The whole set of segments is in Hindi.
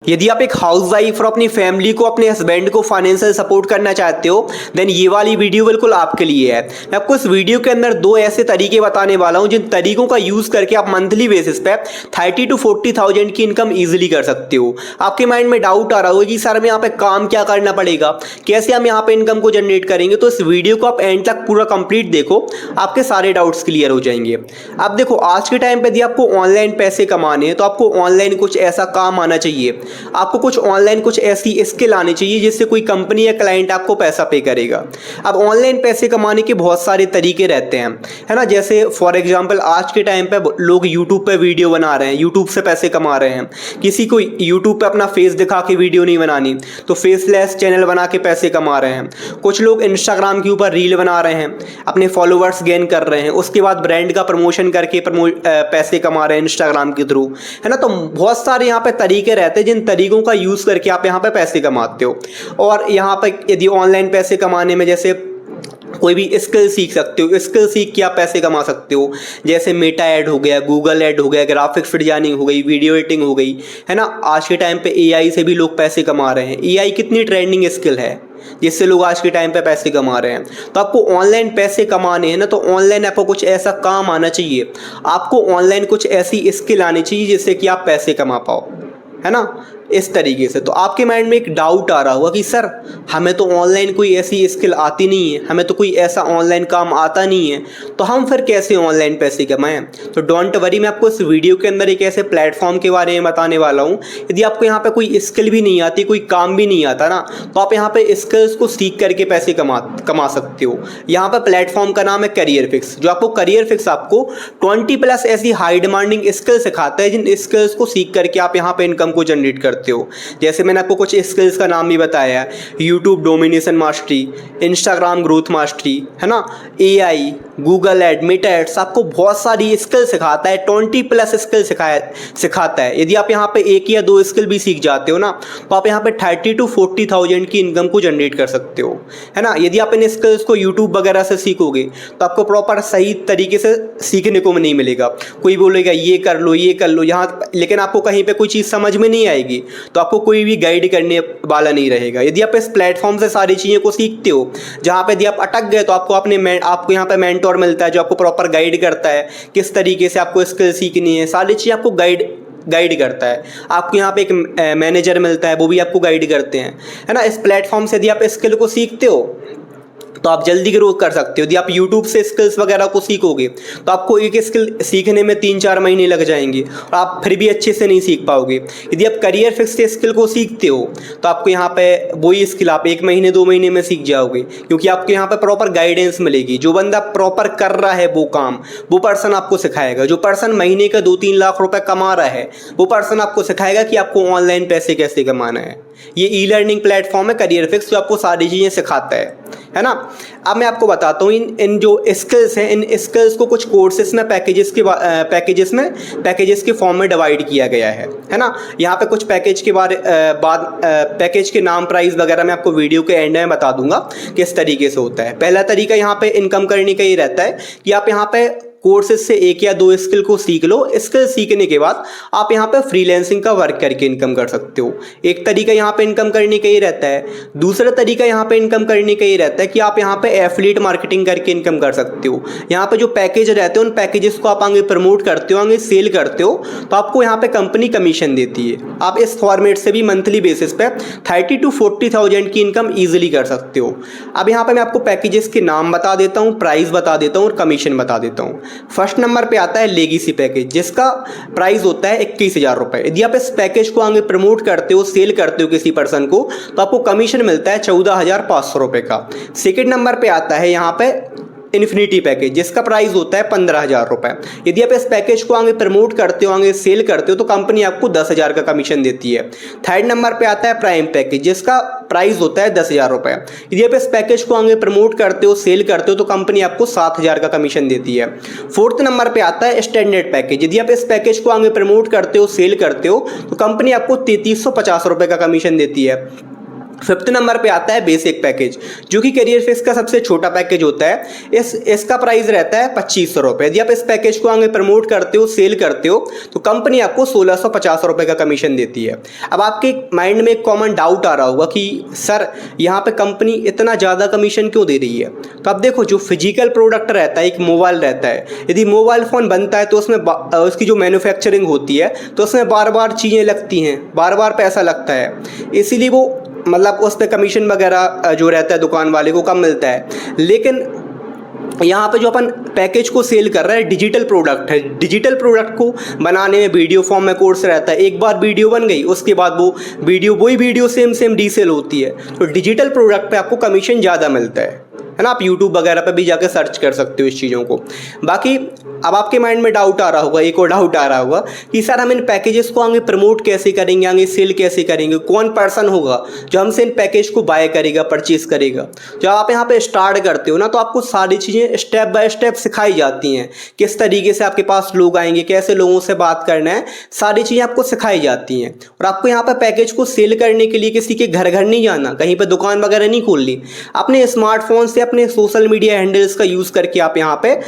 यदि आप एक हाउसवाइफ और अपनी फैमिली को, अपने हस्बैंड को फाइनेंशियल सपोर्ट करना चाहते हो, देन ये वाली वीडियो बिल्कुल आपके लिए है। मैं आपको इस वीडियो के अंदर दो ऐसे तरीके बताने वाला हूं जिन तरीकों का यूज करके आप मंथली बेसिस पे 30 to 40,000 की इनकम इजीली कर सकते हो। आपके माइंड में डाउट आ रहा होगा कि सर हमें यहाँ पे काम क्या करना पड़ेगा, कैसे हम यहाँ पे इनकम को जनरेट करेंगे, तो इस वीडियो को आप एंड तक पूरा कंप्लीट देखो, आपके सारे डाउट्स क्लियर हो जाएंगे। अब देखो, आज के टाइम पे यदि आपको ऑनलाइन पैसे कमाने हैं तो आपको ऑनलाइन कुछ ऐसा काम आना चाहिए, आपको कुछ ऑनलाइन कुछ ऐसी स्किल आनी चाहिए जिससे कोई कंपनी या क्लाइंट आपको पैसा पे करेगा। अब ऑनलाइन पैसे कमाने के बहुत सारे तरीके रहते हैं, है ना। जैसे फॉर एग्जांपल आज के टाइम पे लोग यूट्यूब पे वीडियो बना रहे हैं, यूट्यूब से पैसे कमा रहे हैं। किसी को यूट्यूब पे अपना फेस दिखा के वीडियो नहीं बनानी तो फेसलेस चैनल बना के पैसे कमा रहे हैं। कुछ लोग इंस्टाग्राम के ऊपर रील बना रहे हैं, अपने फॉलोअर्स गेन कर रहे हैं, उसके बाद ब्रांड का प्रमोशन करके पैसे कमा रहे हैं इंस्टाग्राम के थ्रू, है ना। तो बहुत सारे यहाँ पे तरीके रहते हैं जिन तरीकों का यूज करके आप यहाँ पे पैसे कमाते हो। और यहाँ पे यदि ऑनलाइन पैसे कमाने में जैसे कोई भी स्किल सीख सकते हो, स्किल सीख के आप पैसे कमा सकते हो। जैसे मेटा ऐड हो गया, गूगल ऐड हो गया, ग्राफिक्स डिजाइनिंग हो गई, वीडियो एडिटिंग हो गई, है ना। आज के टाइम पे एआई से भी लोग पैसे कमा रहे हैं। एआई कितनी ट्रेंडिंग स्किल है जिससे लोग आज के टाइम पे पैसे कमा रहे हैं। तो आपको ऑनलाइन पैसे कमाने हैं ना, तो ऑनलाइन आपको कुछ ऐसा काम आना चाहिए, आपको ऑनलाइन कुछ ऐसी स्किल आनी चाहिए जिससे कि आप पैसे कमा पाओ, है ना। इस तरीके से तो आपके माइंड में एक डाउट आ रहा होगा कि सर हमें तो ऑनलाइन कोई ऐसी स्किल आती नहीं है, हमें तो कोई ऐसा ऑनलाइन काम आता नहीं है, तो हम फिर कैसे ऑनलाइन पैसे कमाएं। तो डोंट वरी, मैं आपको इस वीडियो के अंदर एक ऐसे प्लेटफॉर्म के बारे में बताने वाला हूं। यदि आपको यहाँ पे कोई स्किल भी नहीं आती, कोई काम भी नहीं आता ना, तो आप यहाँ पे स्किल्स को सीख करके पैसे कमा सकते हो। यहाँ पर प्लेटफॉर्म का नाम है करियर फिक्स, जो आपको करियर फिक्स आपको 20+ ऐसी हाई डिमांडिंग स्किल सिखाता है जिन स्किल्स को सीख करके आप यहाँ पे इनकम को जनरेट करते हो। जैसे मैंने आपको कुछ स्किल्स का नाम भी बताया है, YouTube domination mastery, Instagram growth mastery, है ना, AI, Google ad, Meta ads, आपको बहुत सारी स्किल सिखाता है, 20+ स्किल सिखाता है। यदि आप यहाँ पे एक या दो स्किल भी सीख जाते हो ना, तो आप यहाँ पे 30 to 40,000 की इनकम को जनरेट कर सकते हो, है ना। यदि आप इन स्किल्स को यूट्यूब वगैरह से सीखोगे तो आपको प्रॉपर सही तरीके से सीखने को नहीं मिलेगा। कोई बोलेगा ये कर लो, ये कर लो, यहाँ, लेकिन आपको कहीं पे कोई चीज़ समझ में नहीं आएगी तो आपको कोई भी गाइड करने वाला नहीं रहेगा। यदि आप इस प्लेटफॉर्म से सारी चीज़ें को सीखते हो, जहाँ पे यदि आप अटक गए तो आपको आपको यहाँ पे मेंटोर मिलता है जो आपको प्रॉपर गाइड करता है किस तरीके से आपको स्किल सीखनी है, सारी चीज़ आपको गाइड करता है। आपको यहाँ पे एक मैनेजर मिलता है, वो भी आपको गाइड करते हैं, है ना। इस प्लेटफॉर्म से यदि आप स्किल को सीखते हो तो आप जल्दी ग्रोथ कर सकते हो। यदि आप YouTube से स्किल्स वगैरह को सीखोगे तो आपको एक स्किल सीखने में 3-4 महीने लग जाएंगे और आप फिर भी अच्छे से नहीं सीख पाओगे। यदि आप करियर फिक्स से स्किल को सीखते हो तो आपको यहाँ पे वही स्किल आप 1 महीने 2 महीने में सीख जाओगे, क्योंकि आपको यहाँ पे प्रॉपर गाइडेंस मिलेगी। जो बंदा प्रॉपर कर रहा है वो काम, वो पर्सन आपको सिखाएगा। जो पर्सन महीने का 2-3 लाख रुपए कमा रहा है, वो पर्सन आपको सिखाएगा कि आपको ऑनलाइन पैसे कैसे कमाना है। ये ई लर्निंग प्लेटफॉर्म है करियर फिक्स, जो आपको सारी चीज़ें सिखाता है ना। अब मैं आपको बताता हूँ इन जो स्किल्स हैं, इन स्किल्स को कुछ कोर्सेस में पैकेजेस के फॉर्म में डिवाइड किया गया है ना। यहाँ पे कुछ पैकेज के पैकेज के नाम, प्राइस वगैरह मैं आपको वीडियो के एंड में बता दूंगा किस तरीके से होता है। पहला तरीका यहाँ पे इनकम करने का ये रहता है कि आप यहाँ पे कोर्सेज से 1 या 2 स्किल को सीख लो। स्किल सीखने के बाद आप यहाँ पे फ्रीलांसिंग का वर्क करके इनकम कर सकते हो। एक तरीका यहाँ पे इनकम करने का ही रहता है। दूसरा तरीका यहाँ पे इनकम करने का ही रहता है कि आप यहाँ पे एफिलिएट मार्केटिंग करके इनकम कर सकते हो। यहाँ पे जो पैकेज रहते हैं उन पैकेजेस को आप आगे प्रमोट करते हो, आगे सेल करते हो, तो आपको यहाँ पे कंपनी कमीशन देती है। आप इस फॉर्मेट से भी मंथली बेसिस पे 30 to 40,000 की इनकम ईजिली कर सकते हो। अब यहाँ पे मैं आपको पैकेजेस के नाम बता देता हूँ, प्राइस बता देता हूँ और कमीशन बता देता हूँ। फर्स्ट नंबर पे आता है लेगेसी पैकेज, जिसका प्राइस होता है 21,000 रुपए। यदि आप इस पैकेज को आगे प्रमोट करते हो, सेल करते हो किसी पर्सन को, तो आपको कमीशन मिलता है 14,500 रुपए का। सेकेंड नंबर पे आता है यहाँ पे इन्फिनिटी पैकेज, जिसका प्राइस होता है 15,000 रुपए। यदि आप इस पैकेज को आगे प्रमोट करते हो, आगे सेल करते हो, तो कंपनी आपको 10,000 का कमीशन देती है। थर्ड नंबर पे आता है प्राइम पैकेज, जिसका प्राइस होता है 10,000 रुपए। यदि आप इस पैकेज को आगे प्रमोट करते हो, सेल करते हो, तो कंपनी आपको 7,000 का कमीशन देती है। फोर्थ नंबर पे आता है स्टैंडर्ड पैकेज। यदि आप इस पैकेज को आगे प्रमोट करते हो, सेल करते हो, तो कंपनी आपको 3,350 रुपए का कमीशन देती है। फिफ्थ नंबर पे आता है बेसिक पैकेज, जो कि करियर फिक्स का सबसे छोटा पैकेज होता है। इसका प्राइस रहता है 2500 रुपये। यदि आप इस पैकेज को आगे प्रमोट करते हो, सेल करते हो, तो कंपनी आपको 1650 रुपये का कमीशन देती है। अब आपके माइंड में एक कॉमन डाउट आ रहा होगा कि सर यहाँ पे कंपनी इतना ज़्यादा कमीशन क्यों दे रही है। तो अब देखो, जो फिजिकल प्रोडक्ट रहता है, एक मोबाइल रहता है, यदि मोबाइल फ़ोन बनता है तो उसमें उसकी जो मैन्युफैक्चरिंग होती है तो उसमें बार बार चीज़ें लगती हैं, बार बार पैसा लगता है, इसीलिए वो मतलब उस पर कमीशन वगैरह जो रहता है दुकान वाले को कम मिलता है। लेकिन यहाँ पे जो अपन पैकेज को सेल कर रहे हैं, डिजिटल प्रोडक्ट है। डिजिटल प्रोडक्ट को बनाने में वीडियो फॉर्म में कोर्स रहता है। एक बार वीडियो बन गई, उसके बाद वही वीडियो सेम रीसेल होती है। तो डिजिटल प्रोडक्ट पे आपको कमीशन ज़्यादा मिलता है ना। आप यूट्यूब वगैरह पे भी जाकर सर्च कर सकते हो इस चीज़ों को। बाकी अब आपके माइंड में डाउट आ रहा होगा, एक और डाउट आ रहा होगा कि सर हम इन पैकेजेस को आगे प्रमोट कैसे करेंगे, आगे सेल कैसे करेंगे, कौन पर्सन होगा जो हमसे इन पैकेज को बाय करेगा, परचेज करेगा। जब आप यहाँ पे स्टार्ट करते हो ना, तो आपको सारी चीज़ें स्टेप बाय स्टेप सिखाई जाती हैं। किस तरीके से आपके पास लोग आएंगे, कैसे लोगों से बात करना है, सारी चीज़ें आपको सिखाई जाती हैं। और आपको यहाँ पर पैकेज को सेल करने के लिए किसी के घर घर नहीं जाना, कहीं पर दुकान वगैरह नहीं खोलनी। अपने स्मार्टफोन से, अपने सोशल मीडिया हैंडल्स का यूज़ करके आप यहाँ पे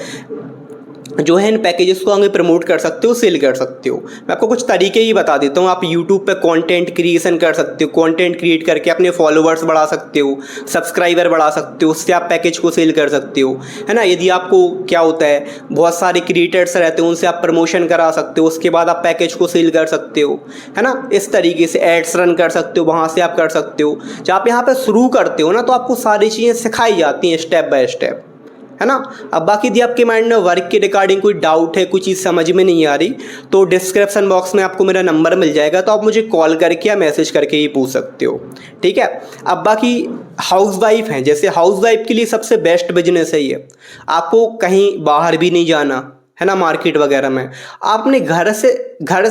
जो है इन पैकेजेस को आगे प्रमोट कर सकते हो, सेल कर सकते हो। मैं आपको कुछ तरीके ही बता देता हूँ। आप यूट्यूब पे कंटेंट क्रिएशन कर सकते हो, कंटेंट क्रिएट करके अपने फॉलोअर्स बढ़ा सकते हो, सब्सक्राइबर बढ़ा सकते हो, उससे आप पैकेज को सेल कर सकते हो, है ना। यदि आपको क्या होता है, बहुत सारे क्रिएटर्स रहते हैं, उनसे आप प्रमोशन करा सकते हो, उसके बाद आप पैकेज को सेल कर सकते हो, है ना। इस तरीके से एड्स रन कर सकते हो, वहाँ से आप कर सकते हो। जब आप यहाँ पर शुरू करते हो ना, तो आपको सारी चीज़ें सिखाई जाती हैं स्टेप बाय स्टेप, है ना। अब बाकी यदि आपके माइंड में वर्क के रिगार्डिंग कोई डाउट है, कोई चीज़ समझ में नहीं आ रही, तो डिस्क्रिप्शन बॉक्स में आपको मेरा नंबर मिल जाएगा, तो आप मुझे कॉल करके या मैसेज करके ही पूछ सकते हो, ठीक है। अब बाकी हाउसवाइफ हैं, जैसे हाउसवाइफ के लिए सबसे बेस्ट बिजनेस है ये। आपको कहीं बाहर भी नहीं जाना, है ना, मार्केट वगैरह में। आपने घर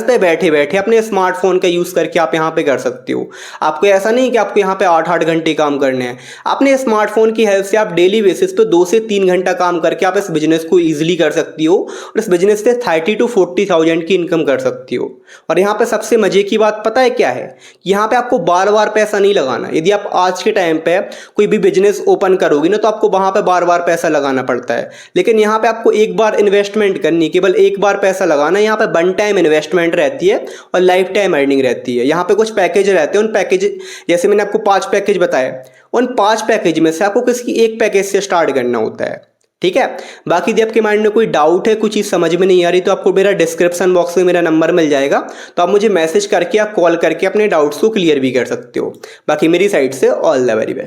पे बैठे बैठे अपने स्मार्टफोन का यूज़ करके आप यहाँ पे कर सकते हो। आपको ऐसा नहीं कि आपको यहाँ पे 8-8 घंटे काम करने हैं। अपने स्मार्टफोन की हेल्प से आप डेली बेसिस पे 2 से 3 घंटा काम करके आप इस बिजनेस को ईजिली कर सकती हो, और इस बिजनेस से 30 to 40,000 की इनकम कर सकती हो। और यहाँ पे सबसे मजे की बात पता है क्या है, यहाँ पे आपको बार बार पैसा नहीं लगाना। यदि आप आज के टाइम पे कोई भी बिजनेस ओपन करोगी ना, तो आपको वहाँ पे बार बार पैसा लगाना पड़ता है। लेकिन यहाँ पे आपको एक बार इन्वेस्टमेंट करनी, केवल एक बार पैसा लगाना। यहाँ पे वन टाइम इन्वेस्टमेंट रहती है और लाइफ टाइम अर्निंग रहती है। यहाँ पे कुछ पैकेज रहते हैं, उन पैकेज, जैसे मैंने आपको 5 पैकेज बताए, उन 5 पैकेज में से आपको किसी एक पैकेज से स्टार्ट करना होता है, ठीक है। बाकी यदि आपके माइंड में कोई डाउट है, कुछ चीज़ समझ में नहीं आ रही, तो आपको मेरा डिस्क्रिप्शन बॉक्स में मेरा नंबर मिल जाएगा, तो आप मुझे मैसेज करके, आप कॉल करके अपने डाउट्स को क्लियर भी कर सकते हो। बाकी मेरी साइड से ऑल द वेरी बेस्ट।